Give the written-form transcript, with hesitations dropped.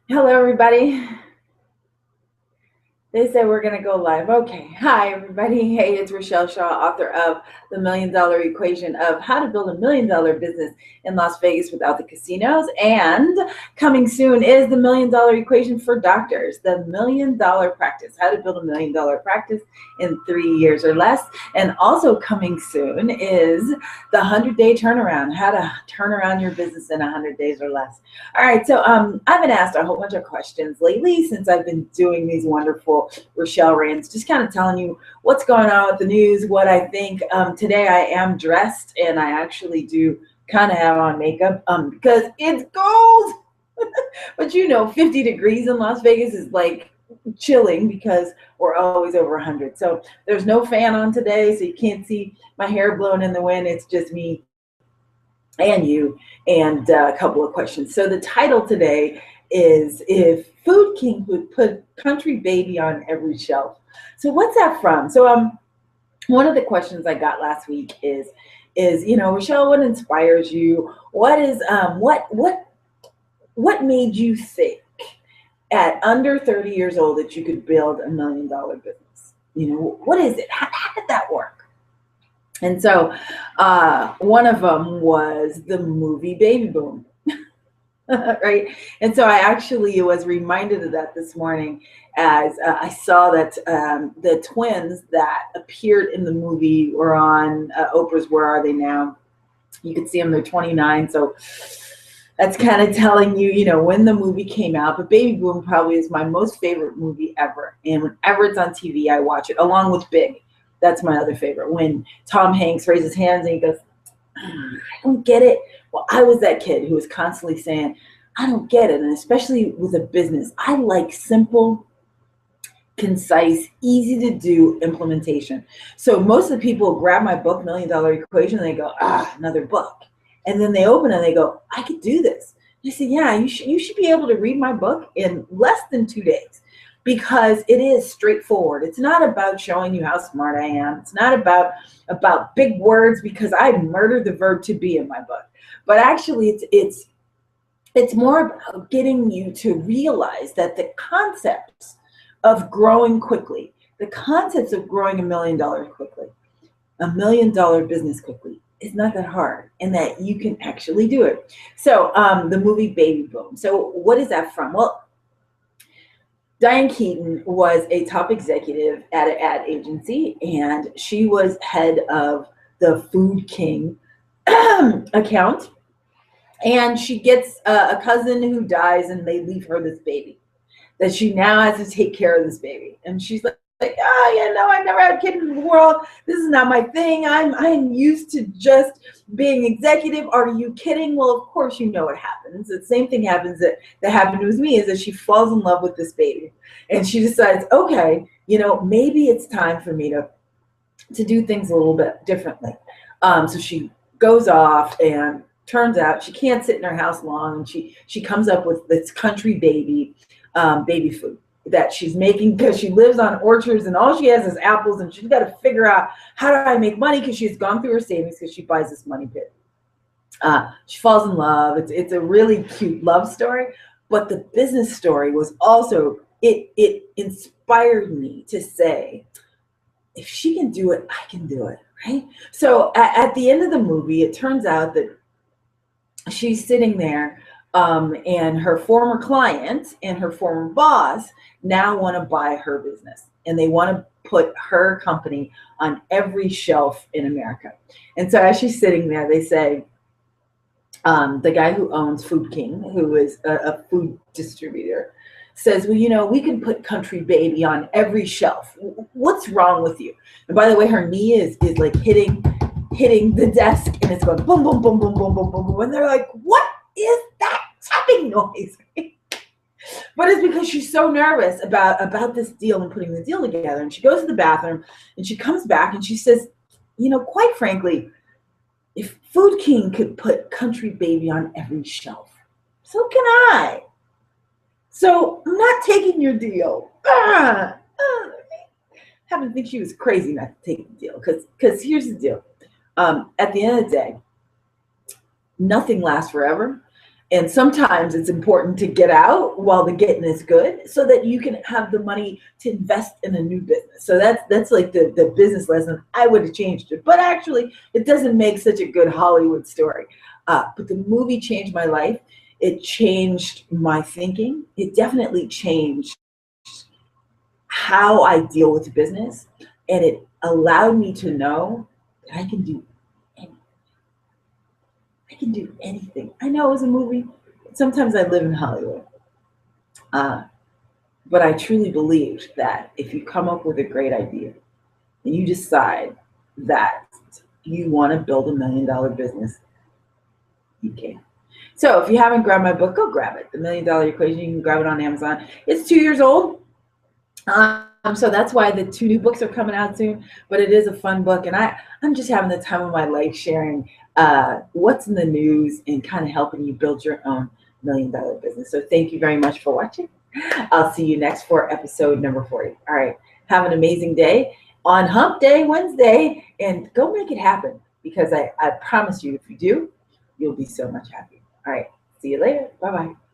Hello, everybody. They said we're going to go live. Okay. Hi, everybody. Hey, it's Richelle Shaw, author of The Million Dollar Equation of How to Build a Million Dollar Business in Las Vegas Without the Casinos. And coming soon is The Million Dollar Equation for Doctors, the Million Dollar Practice, How to Build a Million Dollar Practice in 3 years or less. And also coming soon is the 100-day turnaround, how to turn around your business in 100 days or less. All right, so I've been asked a whole bunch of questions lately since I've been doing these wonderful Richelle Rants, just kind of telling you what's going on with the news, what I think. Today I am dressed and I actually do kind of have on makeup because it's cold. But 50 degrees in Las Vegas is like chilling because we're always over 100. So there's no fan on today, so you can't see my hair blowing in the wind. It's just me and you and a couple of questions. So the title today is If Food King Would Put Country Baby on Every Shelf. So what's that from? So one of the questions I got last week is Richelle, what inspires you? What is what made you think at under 30 years old that you could build $1 million business? What is it? How did that work? And so one of them was the movie Baby Boom, right? And so I actually was reminded of that this morning as I saw that the twins that appeared in the movie were on Oprah's Where Are They Now? You could see them, they're 29. So that's kind of telling you, when the movie came out. But Baby Boom probably is my most favorite movie ever. And whenever it's on TV, I watch it, along with Big. That's my other favorite. When Tom Hanks raises his hands and he goes, I don't get it. Well, I was that kid who was constantly saying, I don't get it. And especially with a business, I like simple, concise, easy to do implementation. So most of the people grab my book, Million Dollar Equation, and they go, another book. And then they open it and they go, I could do this. I say, yeah, you should be able to read my book in less than 2 days because it is straightforward. It's not about showing you how smart I am. It's not about big words because I murdered the verb to be in my book. But actually it's more about getting you to realize that the concepts of growing quickly, the concepts of growing $1 million quickly, $1 million business quickly is not that hard, and that you can actually do it. So the movie Baby Boom. So what is that from? Well, Diane Keaton was a top executive at an ad agency, and she was head of the Food King account. And she gets a cousin who dies, and they leave her this baby that she now has to take care of this baby. And she's like, oh yeah, no, I've never had a kid in the world. This is not my thing. I'm used to just being executive. Are you kidding? Well, of course you know what happens. The same thing happens that happened with me is that she falls in love with this baby. And she decides, okay, maybe it's time for me to do things a little bit differently. So she goes off, and turns out she can't sit in her house long, and she comes up with this country baby food that she's making because she lives on orchards and all she has is apples, and she's got to figure out, how do I make money, because she's gone through her savings because she buys this money pit. She falls in love. It's a really cute love story, but the business story was also, it inspired me to say, if she can do it, I can do it, right? So at the end of the movie, it turns out that she's sitting there, and her former client and her former boss now want to buy her business, and they want to put her company on every shelf in America. And so as she's sitting there, they say, the guy who owns Food King, who is a food distributor, says, well, we can put Country Baby on every shelf. What's wrong with you? And by the way, her knee is like hitting the desk, and it's going boom, boom, boom, boom, boom, boom, boom, boom. And they're like, what is that tapping noise? But it's because she's so nervous about this deal and putting the deal together. And she goes to the bathroom, and she comes back, and she says, quite frankly, if Food King could put Country Baby on every shelf, so can I. So I'm not taking your deal. I happen to think she was crazy not to take the deal, because here's the deal. At the end of the day, nothing lasts forever. And sometimes it's important to get out while the getting is good so that you can have the money to invest in a new business. So that's like the business lesson. I would have changed it, but actually it doesn't make such a good Hollywood story. But the movie changed my life. It changed my thinking. It definitely changed how I deal with business. And it allowed me to know that I can do anything. I can do anything. I know it was a movie. Sometimes I live in Hollywood. Uh, but I truly believe that if you come up with a great idea and you decide that you want to build $1 million business, you can. So if you haven't grabbed my book, go grab it. The $1 Million Equation. You can grab it on Amazon. It's 2 years old. So that's why the 2 new books are coming out soon, but it is a fun book. And I'm just having the time of my life sharing what's in the news and kind of helping you build your own $1 million business. So thank you very much for watching. I'll see you next for episode number 40. All right. Have an amazing day on Hump Day Wednesday, and go make it happen, because I promise you, if you do, you'll be so much happier. All right. See you later. Bye-bye.